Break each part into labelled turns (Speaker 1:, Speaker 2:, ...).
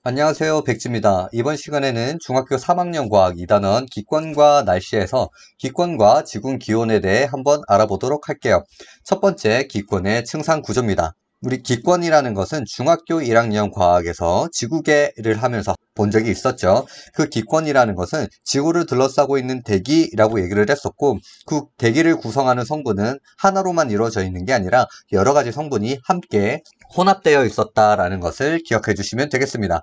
Speaker 1: 안녕하세요, 백지입니다. 이번 시간에는 중학교 3학년 과학 2단원 기권과 날씨에서 기권과 지gun 기온에 대해 한번 알아보도록 할게요. 첫 번째, 기권의 층상 구조입니다. 우리 기권이라는 것은 중학교 1학년 과학에서 지구계를 하면서 본 적이 있었죠. 그 기권이라는 것은 지구를 둘러싸고 있는 대기라고 얘기를 했었고, 그 대기를 구성하는 성분은 하나로만 이루어져 있는 게 아니라 여러 가지 성분이 함께 혼합되어 있었다라는 것을 기억해 주시면 되겠습니다.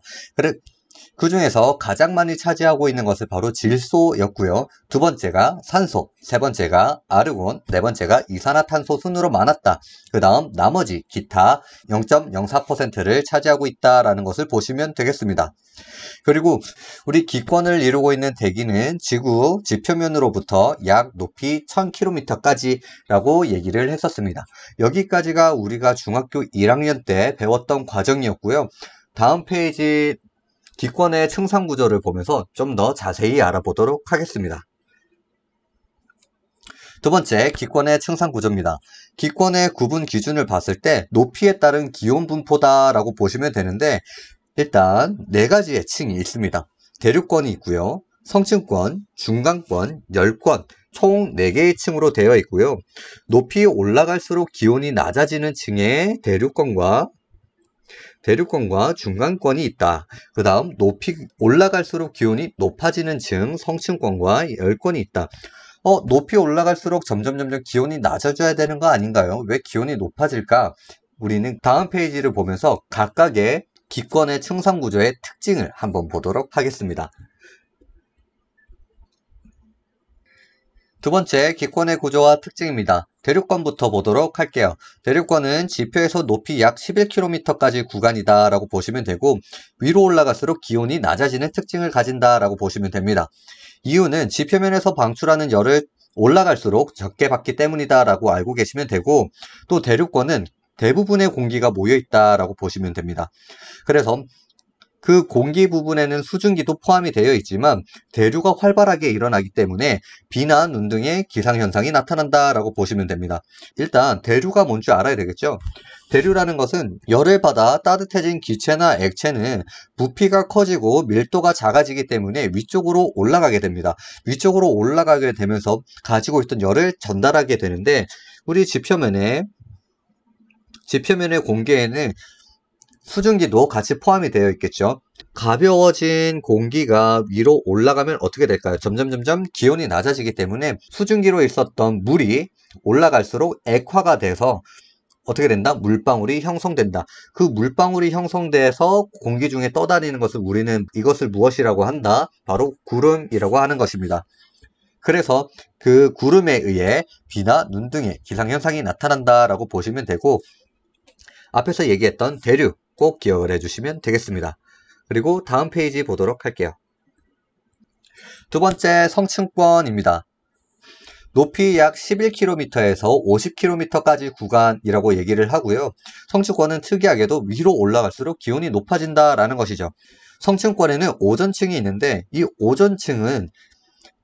Speaker 1: 그 중에서 가장 많이 차지하고 있는 것은 바로 질소였고요. 두 번째가 산소, 세 번째가 아르곤, 네 번째가 이산화탄소 순으로 많았다. 그 다음 나머지 기타 0.04%를 차지하고 있다라는 것을 보시면 되겠습니다. 그리고 우리 기권을 이루고 있는 대기는 지구 지표면으로부터 약 높이 1000km까지라고 얘기를 했었습니다. 여기까지가 우리가 중학교 1학년 때 배웠던 과정이었고요. 다음 페이지 기권의 층상 구조를 보면서 좀 더 자세히 알아보도록 하겠습니다. 두 번째, 기권의 층상 구조입니다. 기권의 구분 기준을 봤을 때 높이에 따른 기온 분포다라고 보시면 되는데, 일단 네 가지의 층이 있습니다. 대륙권이 있고요. 성층권, 중간권, 열권, 총 4개의 층으로 되어 있고요. 높이 올라갈수록 기온이 낮아지는 층에 대륙권과 중간권이 있다. 그 다음 높이 올라갈수록 기온이 높아지는 층 성층권과 열권이 있다. 높이 올라갈수록 점점 기온이 낮아져야 되는 거 아닌가요? 왜 기온이 높아질까? 우리는 다음 페이지를 보면서 각각의 기권의 층상 구조의 특징을 한번 보도록 하겠습니다. 두 번째, 기권의 구조와 특징입니다. 대륙권부터 보도록 할게요. 대륙권은 지표에서 높이 약 11km까지 구간이다 라고 보시면 되고, 위로 올라갈수록 기온이 낮아지는 특징을 가진다 라고 보시면 됩니다. 이유는 지표면에서 방출하는 열을 올라갈수록 적게 받기 때문이다 라고 알고 계시면 되고, 또 대륙권은 대부분의 공기가 모여 있다 라고 보시면 됩니다. 그래서 그 공기 부분에는 수증기도 포함이 되어 있지만 대류가 활발하게 일어나기 때문에 비나 눈 등의 기상현상이 나타난다라고 보시면 됩니다. 일단 대류가 뭔지 알아야 되겠죠? 대류라는 것은 열을 받아 따뜻해진 기체나 액체는 부피가 커지고 밀도가 작아지기 때문에 위쪽으로 올라가게 됩니다. 위쪽으로 올라가게 되면서 가지고 있던 열을 전달하게 되는데, 우리 지표면의 공기에는 수증기도 같이 포함이 되어 있겠죠. 가벼워진 공기가 위로 올라가면 어떻게 될까요? 점점 기온이 낮아지기 때문에 수증기로 있었던 물이 올라갈수록 액화가 돼서 어떻게 된다? 물방울이 형성된다. 그 물방울이 형성돼서 공기 중에 떠다니는 것을 우리는 이것을 무엇이라고 한다? 바로 구름이라고 하는 것입니다. 그래서 그 구름에 의해 비나 눈 등의 기상현상이 나타난다라고 보시면 되고, 앞에서 얘기했던 대류 꼭 기억을 해주시면 되겠습니다. 그리고 다음 페이지 보도록 할게요. 두 번째, 성층권입니다. 높이 약 11km에서 50km까지 구간이라고 얘기를 하고요. 성층권은 특이하게도 위로 올라갈수록 기온이 높아진다라는 것이죠. 성층권에는 오존층이 있는데, 이 오존층은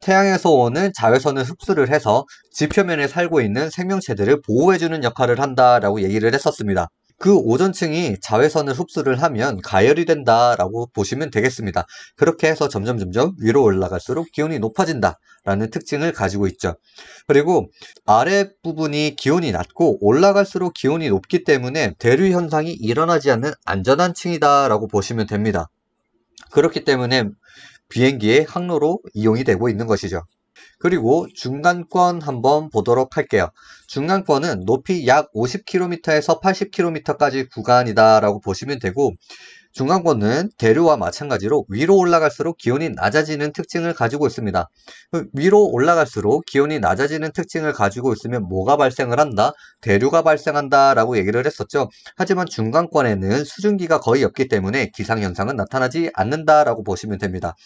Speaker 1: 태양에서 오는 자외선을 흡수를 해서 지표면에 살고 있는 생명체들을 보호해주는 역할을 한다라고 얘기를 했었습니다. 그 오존층이 자외선을 흡수를 하면 가열이 된다라고 보시면 되겠습니다. 그렇게 해서 점점 위로 올라갈수록 기온이 높아진다 라는 특징을 가지고 있죠. 그리고 아랫부분이 기온이 낮고 올라갈수록 기온이 높기 때문에 대류 현상이 일어나지 않는 안전한 층이다 라고 보시면 됩니다. 그렇기 때문에 비행기의 항로로 이용이 되고 있는 것이죠. 그리고 중간권 한번 보도록 할게요. 중간권은 높이 약 50km에서 80km까지 구간이다 라고 보시면 되고, 중간권은 대류와 마찬가지로 위로 올라갈수록 기온이 낮아지는 특징을 가지고 있습니다. 위로 올라갈수록 기온이 낮아지는 특징을 가지고 있으면 뭐가 발생을 한다? 대류가 발생한다 라고 얘기를 했었죠. 하지만 중간권에는 수증기가 거의 없기 때문에 기상현상은 나타나지 않는다 라고 보시면 됩니다.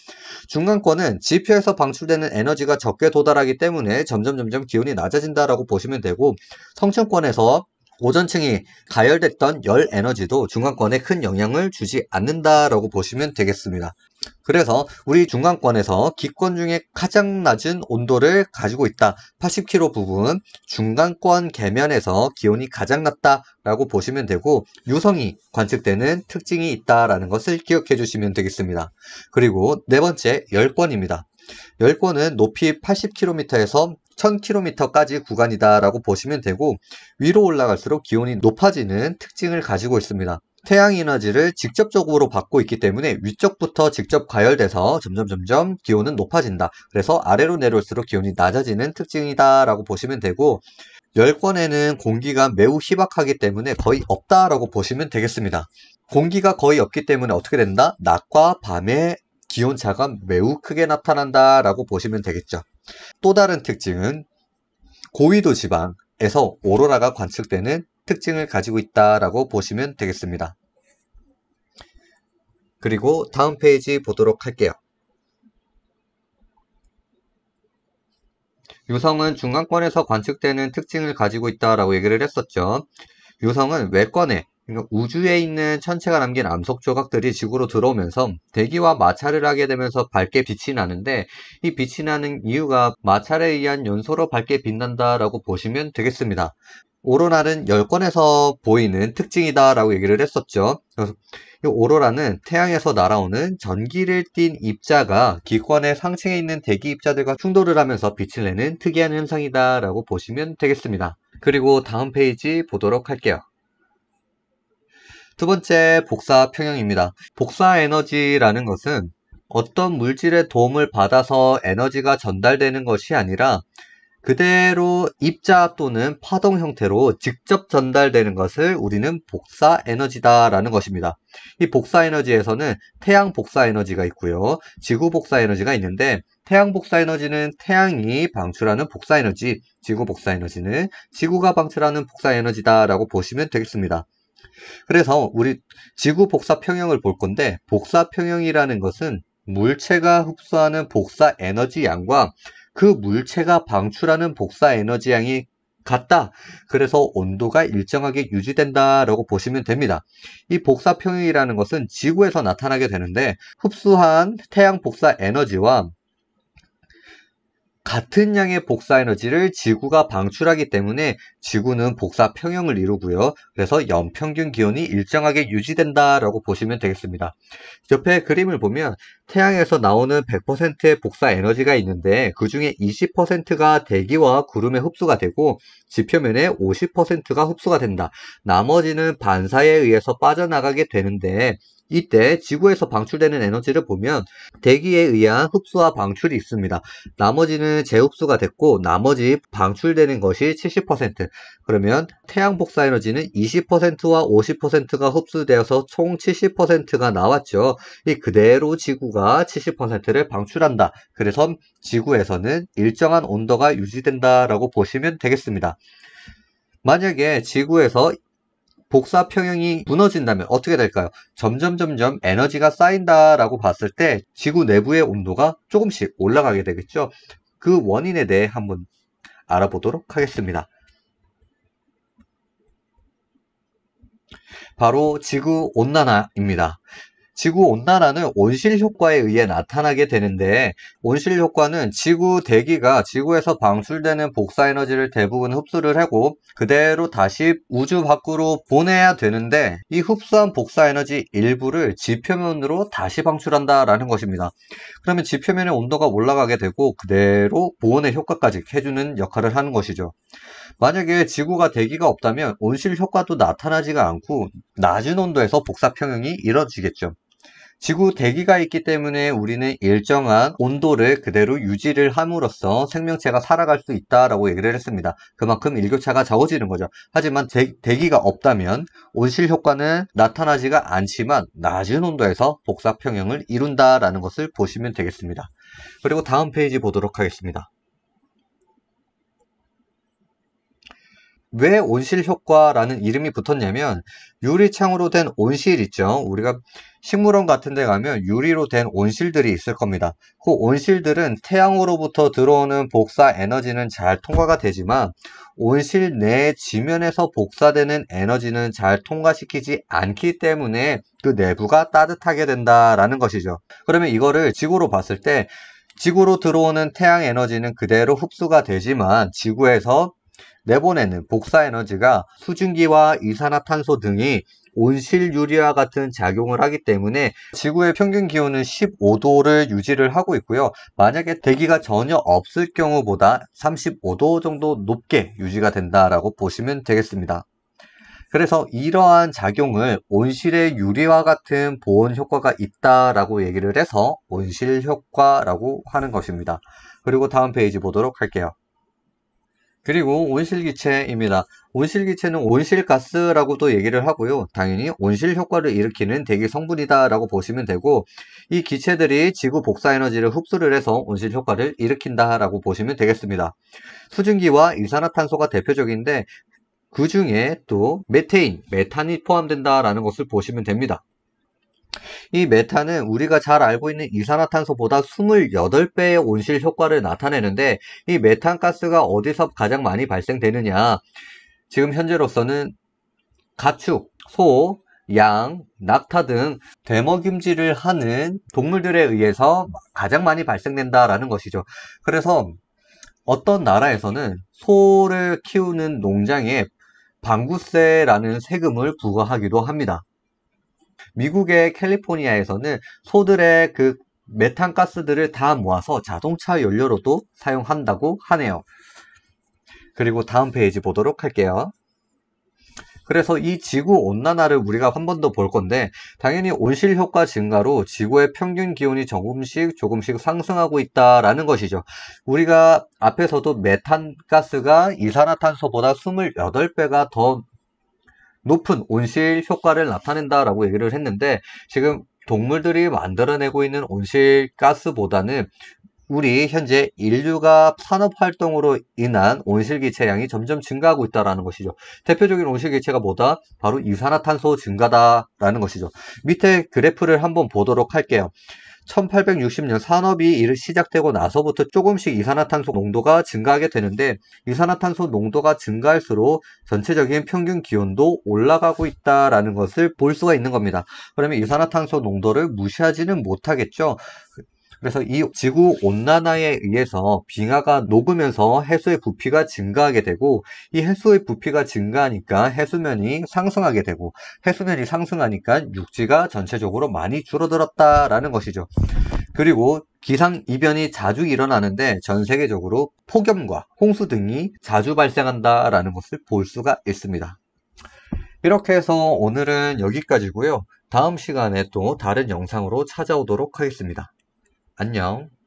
Speaker 1: 중간권은 지표에서 방출되는 에너지가 적게 도달하기 때문에 점점 기온이 낮아진다 라고 보시면 되고, 성층권에서 오존층이 가열됐던 열 에너지도 중간권에 큰 영향을 주지 않는다라고 보시면 되겠습니다. 그래서 우리 중간권에서 기권 중에 가장 낮은 온도를 가지고 있다. 80km 부분 중간권 계면에서 기온이 가장 낮다라고 보시면 되고 유성이 관측되는 특징이 있다라는 것을 기억해 주시면 되겠습니다. 그리고 네 번째 열권입니다. 열권은 높이 80km에서 1000km까지 구간이다 라고 보시면 되고 위로 올라갈수록 기온이 높아지는 특징을 가지고 있습니다. 태양 에너지를 직접적으로 받고 있기 때문에 위쪽부터 직접 가열돼서 점점 기온은 높아진다. 그래서 아래로 내려올수록 기온이 낮아지는 특징이다 라고 보시면 되고 열권에는 공기가 매우 희박하기 때문에 거의 없다라고 보시면 되겠습니다. 공기가 거의 없기 때문에 어떻게 된다? 낮과 밤의 기온차가 매우 크게 나타난다 라고 보시면 되겠죠. 또 다른 특징은 고위도 지방에서 오로라가 관측되는 특징을 가지고 있다라고 보시면 되겠습니다. 그리고 다음 페이지 보도록 할게요. 유성은 중간권에서 관측되는 특징을 가지고 있다라고 얘기를 했었죠. 유성은 외권에 그러니까 우주에 있는 천체가 남긴 암석 조각들이 지구로 들어오면서 대기와 마찰을 하게 되면서 밝게 빛이 나는데 이 빛이 나는 이유가 마찰에 의한 연소로 밝게 빛난다라고 보시면 되겠습니다. 오로라는 열권에서 보이는 특징이다 라고 얘기를 했었죠. 그래서 이 오로라는 태양에서 날아오는 전기를 띤 입자가 기권의 상층에 있는 대기 입자들과 충돌을 하면서 빛을 내는 특이한 현상이다 라고 보시면 되겠습니다. 그리고 다음 페이지 보도록 할게요. 두 번째 복사 평형입니다. 복사 에너지라는 것은 어떤 물질의 도움을 받아서 에너지가 전달되는 것이 아니라 그대로 입자 또는 파동 형태로 직접 전달되는 것을 우리는 복사 에너지다 라는 것입니다. 이 복사 에너지에서는 태양 복사 에너지가 있고요. 지구 복사 에너지가 있는데 태양 복사 에너지는 태양이 방출하는 복사 에너지, 지구 복사 에너지는 지구가 방출하는 복사 에너지다 라고 보시면 되겠습니다. 그래서 우리 지구 복사 평형을 볼 건데 복사 평형이라는 것은 물체가 흡수하는 복사 에너지 양과 그 물체가 방출하는 복사 에너지 양이 같다. 그래서 온도가 일정하게 유지된다 라고 보시면 됩니다. 이 복사 평형이라는 것은 지구에서 나타나게 되는데 흡수한 태양 복사 에너지와 같은 양의 복사 에너지를 지구가 방출하기 때문에 지구는 복사 평형을 이루고요. 그래서 연평균 기온이 일정하게 유지된다라고 보시면 되겠습니다. 옆에 그림을 보면 태양에서 나오는 100%의 복사 에너지가 있는데 그 중에 20%가 대기와 구름에 흡수가 되고 지표면에 50%가 흡수가 된다. 나머지는 반사에 의해서 빠져나가게 되는데 이때 지구에서 방출되는 에너지를 보면 대기에 의한 흡수와 방출이 있습니다. 나머지는 재흡수가 됐고 나머지 방출되는 것이 70%. 그러면 태양 복사 에너지는 20%와 50%가 흡수되어서 총 70%가 나왔죠. 이 그대로 지구가 70%를 방출한다. 그래서 지구에서는 일정한 온도가 유지된다라고 보시면 되겠습니다. 만약에 지구에서 복사 평형이 무너진다면 어떻게 될까요? 점점 에너지가 쌓인다라고 봤을 때 지구 내부의 온도가 조금씩 올라가게 되겠죠. 그 원인에 대해 한번 알아보도록 하겠습니다. 바로 지구 온난화입니다. 지구 온난화는 온실 효과에 의해 나타나게 되는데 온실 효과는 지구 대기가 지구에서 방출되는 복사 에너지를 대부분 흡수를 하고 그대로 다시 우주 밖으로 보내야 되는데 이 흡수한 복사 에너지 일부를 지표면으로 다시 방출한다라는 것입니다. 그러면 지표면의 온도가 올라가게 되고 그대로 보온의 효과까지 해주는 역할을 하는 것이죠. 만약에 지구가 대기가 없다면 온실 효과도 나타나지가 않고 낮은 온도에서 복사 평형이 이루어지겠죠. 지구 대기가 있기 때문에 우리는 일정한 온도를 그대로 유지를 함으로써 생명체가 살아갈 수 있다라고 얘기를 했습니다. 그만큼 일교차가 적어지는 거죠. 하지만 대기가 없다면 온실 효과는 나타나지가 않지만 낮은 온도에서 복사 평형을 이룬다라는 것을 보시면 되겠습니다. 그리고 다음 페이지 보도록 하겠습니다. 왜 온실 효과라는 이름이 붙었냐면 유리창으로 된 온실 있죠. 우리가 식물원 같은 데 가면 유리로 된 온실들이 있을 겁니다. 그 온실들은 태양으로부터 들어오는 복사 에너지는 잘 통과가 되지만 온실 내 지면에서 복사되는 에너지는 잘 통과시키지 않기 때문에 그 내부가 따뜻하게 된다라는 것이죠. 그러면 이거를 지구로 봤을 때 지구로 들어오는 태양 에너지는 그대로 흡수가 되지만 지구에서 내보내는 복사 에너지가 수증기와 이산화탄소 등이 온실 유리와 같은 작용을 하기 때문에 지구의 평균 기온은 15도를 유지를 하고 있고요. 만약에 대기가 전혀 없을 경우보다 35도 정도 높게 유지가 된다라고 보시면 되겠습니다. 그래서 이러한 작용을 온실의 유리와 같은 보온 효과가 있다라고 얘기를 해서 온실 효과라고 하는 것입니다. 그리고 다음 페이지 보도록 할게요. 그리고 온실기체입니다. 온실기체는 온실가스라고도 얘기를 하고요. 당연히 온실 효과를 일으키는 대기 성분이다 라고 보시면 되고, 이 기체들이 지구 복사에너지를 흡수를 해서 온실 효과를 일으킨다 라고 보시면 되겠습니다. 수증기와 이산화탄소가 대표적인데 그 중에 또 메탄이 포함된다라는 것을 보시면 됩니다. 이 메탄은 우리가 잘 알고 있는 이산화탄소보다 28배의 온실 효과를 나타내는데 이 메탄가스가 어디서 가장 많이 발생되느냐? 지금 현재로서는 가축, 소, 양, 낙타 등 되먹임질을 하는 동물들에 의해서 가장 많이 발생된다라는 것이죠. 그래서 어떤 나라에서는 소를 키우는 농장에 방구세라는 세금을 부과하기도 합니다. 미국의 캘리포니아에서는 소들의 그 메탄가스들을 다 모아서 자동차 연료로도 사용한다고 하네요. 그리고 다음 페이지 보도록 할게요. 그래서 이 지구 온난화를 우리가 한 번 더 볼 건데 당연히 온실 효과 증가로 지구의 평균 기온이 조금씩 상승하고 있다라는 것이죠. 우리가 앞에서도 메탄가스가 이산화탄소보다 28배가 더 높은 온실 효과를 나타낸다라고 얘기를 했는데 지금 동물들이 만들어내고 있는 온실가스보다는 우리 현재 인류가 산업활동으로 인한 온실기체량이 점점 증가하고 있다는 것이죠. 대표적인 온실기체가 뭐다? 바로 이산화탄소 증가다라는 것이죠. 밑에 그래프를 한번 보도록 할게요. 1860년 산업이 시작되고 나서부터 조금씩 이산화탄소 농도가 증가하게 되는데 이산화탄소 농도가 증가할수록 전체적인 평균 기온도 올라가고 있다라는 것을 볼 수가 있는 겁니다. 그러면 이산화탄소 농도를 무시하지는 못하겠죠. 그래서 이 지구 온난화에 의해서 빙하가 녹으면서 해수의 부피가 증가하게 되고 이 해수의 부피가 증가하니까 해수면이 상승하게 되고 해수면이 상승하니까 육지가 전체적으로 많이 줄어들었다라는 것이죠. 그리고 기상이변이 자주 일어나는데 전 세계적으로 폭염과 홍수 등이 자주 발생한다라는 것을 볼 수가 있습니다. 이렇게 해서 오늘은 여기까지고요. 다음 시간에 또 다른 영상으로 찾아오도록 하겠습니다. 안녕.